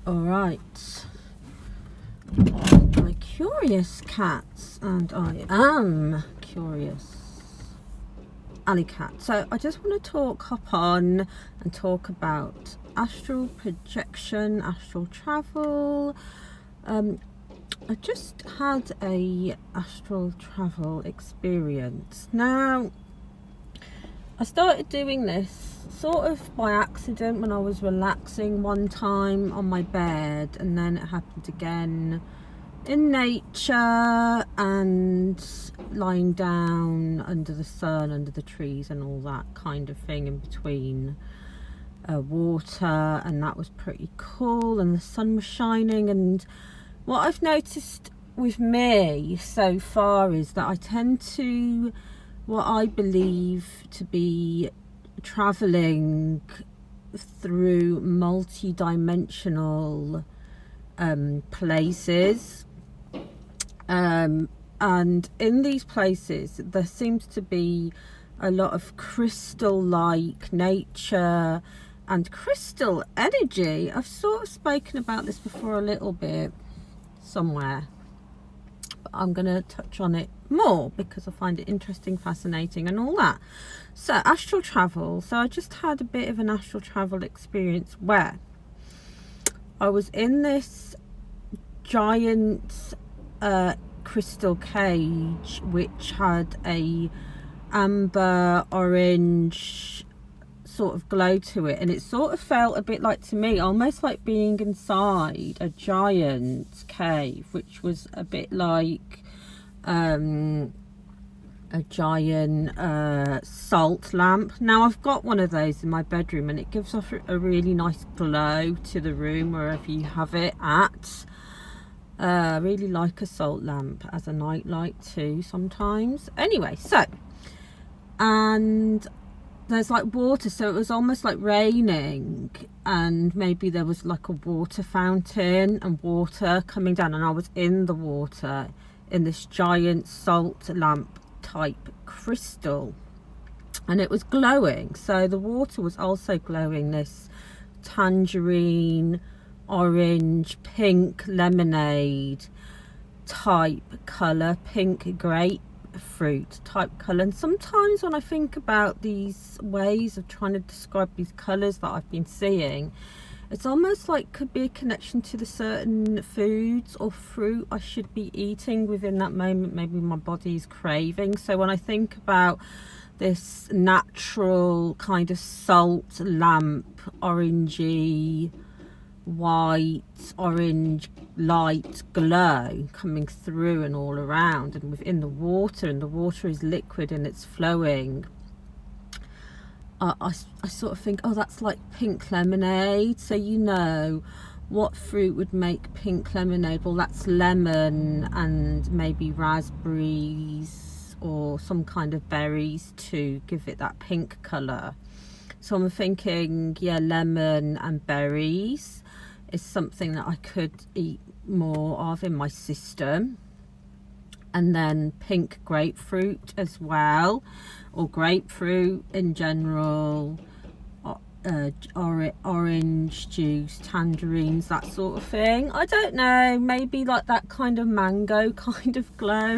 Alright, my curious cats, and I am curious alley cat. So I just want to hop on and talk about astral projection, astral travel. I just had a astral travel experience. Now, I started doing this sort of by accident when I was relaxing one time on my bed, and then it happened again in nature and lying down under the sun, under the trees and all that kind of thing in between water, and that was pretty cool, and the sun was shining. And what I've noticed with me so far is that I tend to, what I believe to be traveling through multi-dimensional places, and in these places there seems to be a lot of crystal-like nature and crystal energy. I've sort of spoken about this before a little bit somewhere, but I'm going to touch on it more because I find it interesting, fascinating and all that. So astral travel. So I just had a bit of an astral travel experience where I was in this giant crystal cage which had a amber orange sort of glow to it, and it sort of felt a bit like, to me, almost like being inside a giant cave, which was a bit like a giant salt lamp. Now I've got one of those in my bedroom and it gives off a really nice glow to the room wherever you have it at. I really like a salt lamp as a night light too sometimes. Anyway, so, and there's like water, so it was almost like raining, and maybe there was like a water fountain and water coming down, and I was in the water in this giant salt lamp type crystal, and it was glowing. So the water was also glowing this tangerine, orange, pink lemonade type colour, pink grapefruit type colour. And sometimes when I think about these ways of trying to describe these colours that I've been seeing, it's almost like could be a connection to the certain foods or fruit I should be eating within that moment. Maybe my body's craving. So when I think about this natural kind of salt lamp, orangey, white, orange light glow coming through and all around and within the water, and the water is liquid and it's flowing, I sort of think, oh, that's like pink lemonade. So you know what fruit would make pink lemonade? Well, that's lemon and maybe raspberries or some kind of berries to give it that pink colour. So I'm thinking, yeah, lemon and berries is something that I could eat more of in my system. And then pink grapefruit as well, or grapefruit in general, orange juice, tangerines, that sort of thing. I don't know, maybe like that kind of mango kind of glow.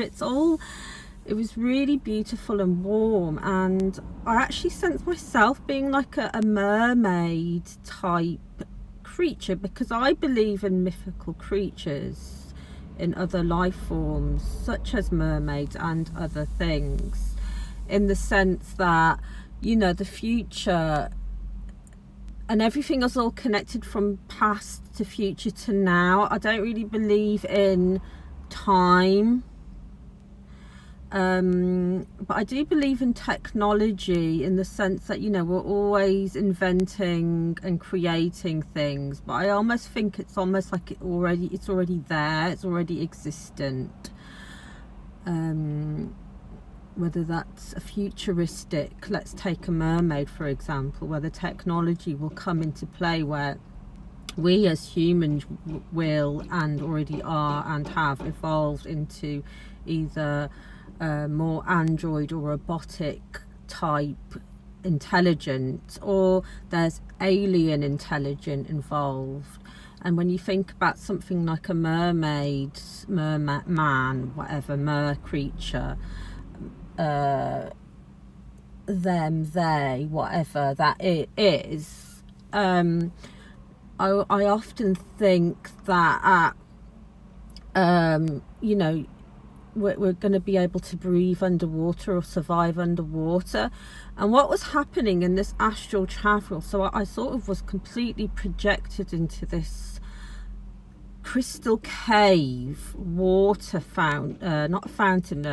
It was really beautiful and warm, and I actually sensed myself being like a mermaid type creature, because I believe in mythical creatures in other life forms such as mermaids and other things, in the sense that, you know, the future and everything is all connected from past to future to now. I don't really believe in time, but I do believe in technology, in the sense that, you know, we're always inventing and creating things, but I almost think it's almost like it's already there, it's already existent. Whether that's a futuristic, let's take a mermaid for example, where the technology will come into play, where we as humans will and already are and have evolved into either more android or robotic type intelligent, or there's alien intelligence involved. And when you think about something like a mermaid, merman, whatever, mer creature, them, they, whatever that it is, I often think that you know, we're going to be able to breathe underwater or survive underwater. And what was happening in this astral travel, so I sort of was completely projected into this crystal cave, water fountain, not a fountain,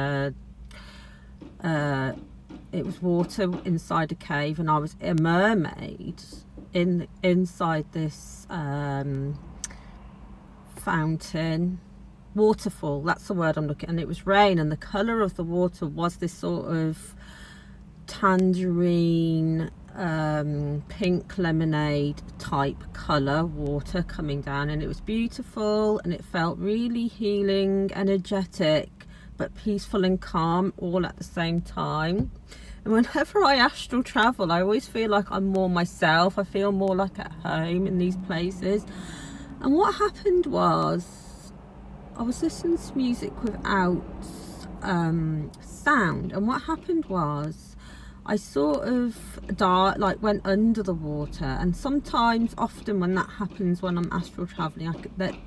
it was water inside a cave, and I was a mermaid inside this fountain, waterfall, that's the word I'm looking at. And it was rain, and the colour of the water was this sort of tangerine, pink lemonade type colour water coming down, and it was beautiful, and it felt really healing, energetic, but peaceful and calm all at the same time. And whenever I astral travel, I always feel like I'm more myself. I feel more like at home in these places. And what happened was, I was listening to music without sound, and what happened was I sort of like went under the water. And sometimes, often when that happens, when I'm astral traveling,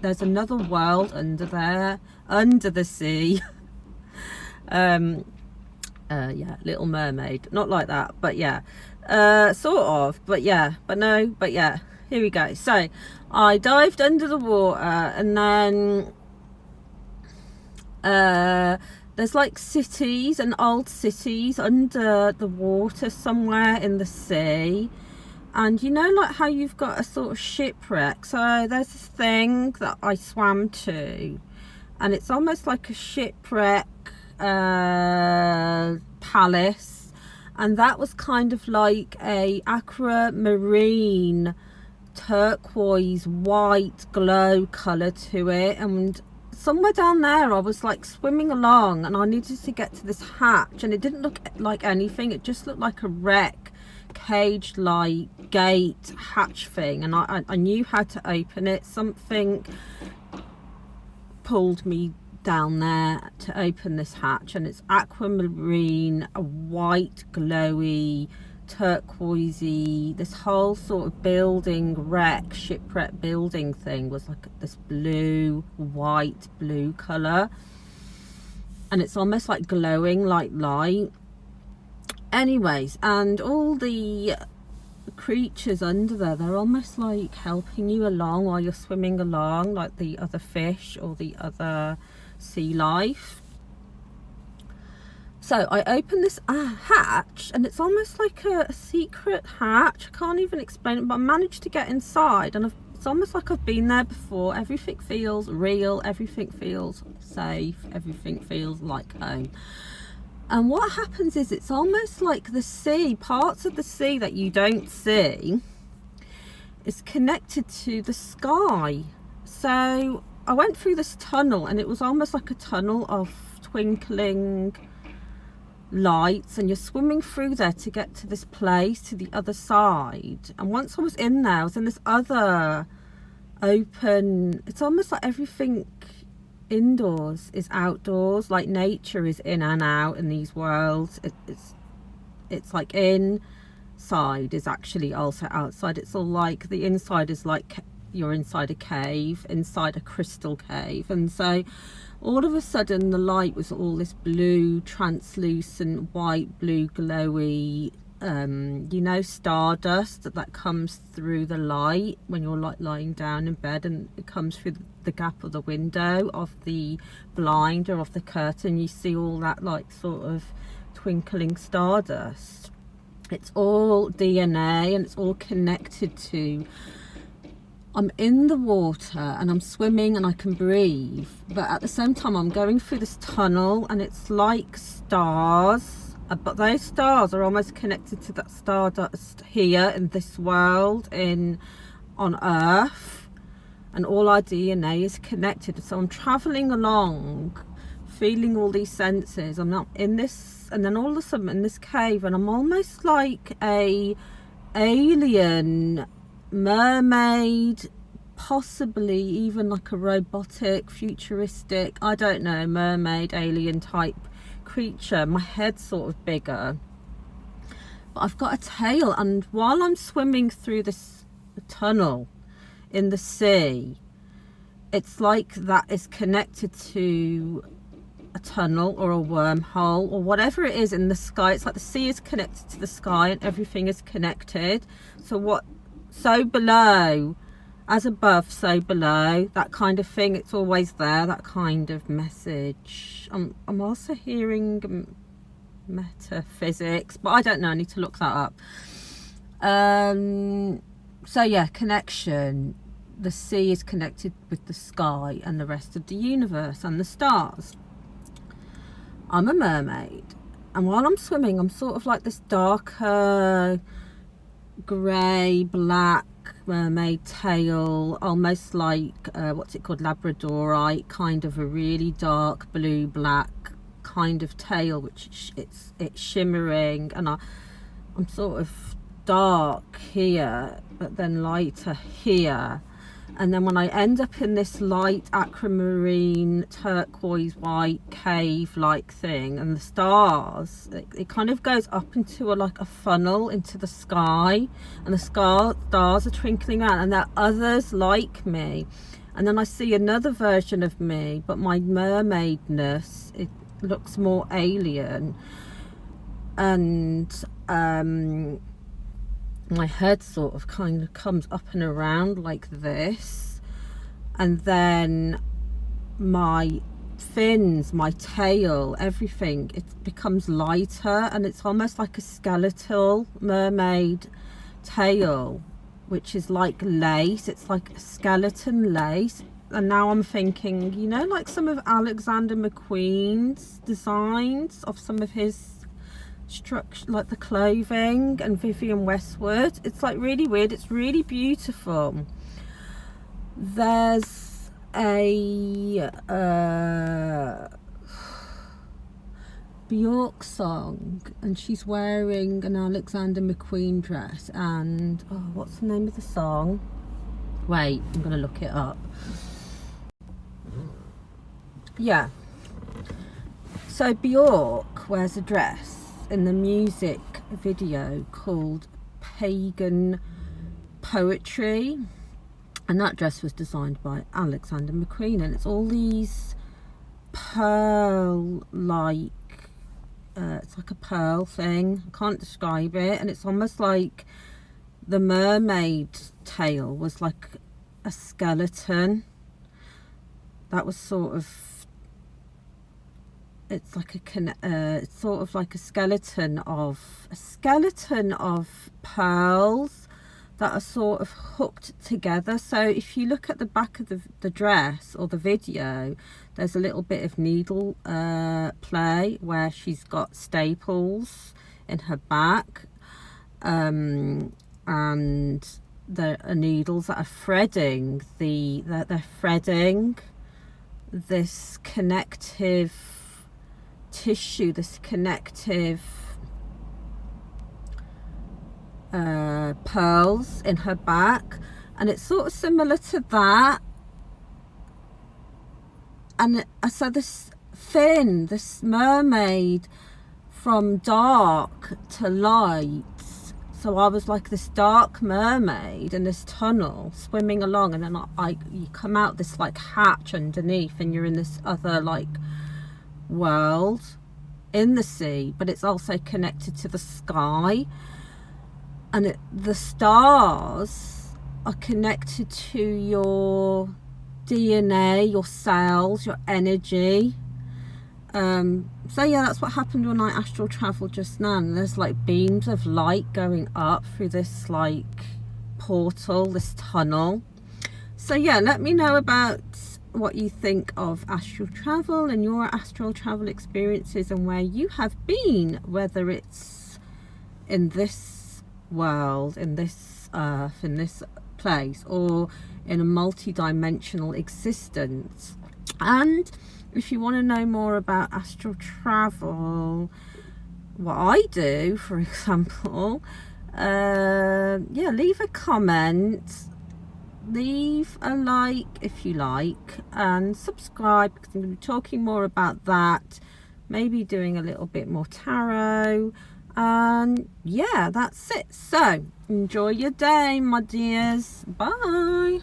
there's another world under there, under the sea. Yeah, Little Mermaid, not like that, but yeah, sort of, but yeah, but no, but yeah, here we go. So I dived under the water, and then there's like cities and old cities under the water somewhere in the sea. And you know, like how you've got a sort of shipwreck, so there's this thing that I swam to, and it's almost like a shipwreck palace, and that was kind of like a aquamarine turquoise white glow color to it. And somewhere down there I was like swimming along, and I needed to get to this hatch, and it didn't look like anything, it just looked like a wreck, cage like gate hatch thing, and I knew how to open it. Something pulled me down there to open this hatch, and it's aquamarine, a white glowy turquoisey, this whole sort of building wreck, shipwreck building thing was like this blue, white blue color, and it's almost like glowing like light. Anyways, and all the creatures under there, they're almost like helping you along while you're swimming along, like the other fish or the other sea life. So I opened this hatch, and it's almost like a secret hatch. I can't even explain it, but I managed to get inside, and it's almost like I've been there before. Everything feels real, everything feels safe, everything feels like home. And what happens is, it's almost like the sea, parts of the sea that you don't see, is connected to the sky. So I went through this tunnel, and it was almost like a tunnel of twinkling lights, and you're swimming through there to get to this place, to the other side. And once I was in there, I was in this other open, it's almost like everything indoors is outdoors, like nature is in and out in these worlds. It's like inside is actually also outside. It's all like the inside is like you're inside a cave, inside a crystal cave. And so all of a sudden the light was all this blue, translucent, white, blue, glowy, you know, stardust that comes through the light when you're like lying down in bed, and it comes through the gap of the window of the blind or of the curtain. You see all that like sort of twinkling stardust. It's all DNA, and it's all connected to, I'm in the water and I'm swimming and I can breathe, but at the same time I'm going through this tunnel, and it's like stars, but those stars are almost connected to that stardust here in this world, on Earth, and all our DNA is connected. So I'm traveling along feeling all these senses. I'm not in this, and then all of a sudden in this cave, and I'm almost like a alien, mermaid, possibly even like a robotic, futuristic, I don't know, mermaid, alien type creature. My head's sort of bigger, but I've got a tail, and while I'm swimming through this tunnel in the sea, it's like that is connected to a tunnel or a wormhole or whatever it is in the sky. It's like the sea is connected to the sky and everything is connected. So below, as above, so below, that kind of thing. It's always there, that kind of message. I'm also hearing metaphysics, but I don't know, I need to look that up. So yeah, connection. The sea is connected with the sky and the rest of the universe and the stars. I'm a mermaid, and while I'm swimming, I'm sort of like this darker grey black mermaid tail, almost like what's it called, labradorite, kind of a really dark blue black kind of tail, which it's shimmering, and I'm sort of dark here but then lighter here. And then when I end up in this light aquamarine turquoise white cave like thing, and the stars, it kind of goes up into like a funnel into the sky, and the stars are twinkling around, and there are others like me. And then I see another version of me, but my mermaidness, it looks more alien, and my head sort of kind of comes up and around like this, and then my fins, my tail, everything, it becomes lighter, and it's almost like a skeletal mermaid tail, which is like lace. It's like a skeleton lace. And now I'm thinking, you know, like some of Alexander McQueen's designs of some of his structure, like the clothing, and Vivienne Westwood. It's like really weird. It's really beautiful. There's a Bjork song, and she's wearing an Alexander McQueen dress, and oh, what's the name of the song? Wait, I'm gonna look it up. Yeah, so Bjork wears a dress in the music video called Pagan Poetry, and that dress was designed by Alexander McQueen, and it's all these pearl like it's like a pearl thing, I can't describe it, and it's almost like the mermaid tail was like a skeleton that was sort of, it's like it's sort of like a skeleton of pearls that are sort of hooked together. So if you look at the back of the dress or the video, there's a little bit of needle play where she's got staples in her back, and there are needles that are threading they're threading this connective tissue, this connective pearls in her back, and it's sort of similar to that. And so this mermaid from dark to light, so I was like this dark mermaid in this tunnel swimming along, and then you come out this like hatch underneath, and you're in this other like world in the sea, but it's also connected to the sky, and the stars are connected to your DNA, your cells, your energy. So yeah, that's what happened when I astral traveled just now, and there's like beams of light going up through this like portal, this tunnel. So yeah, let me know about what you think of astral travel and your astral travel experiences, and where you have been, whether it's in this world, in this earth, in this place, or in a multi-dimensional existence. And if you want to know more about astral travel, what I do, for example, yeah, leave a comment, leave a like if you like, and subscribe, because I'm going to be talking more about that, maybe doing a little bit more tarot, and yeah, that's it. So enjoy your day, my dears. Bye.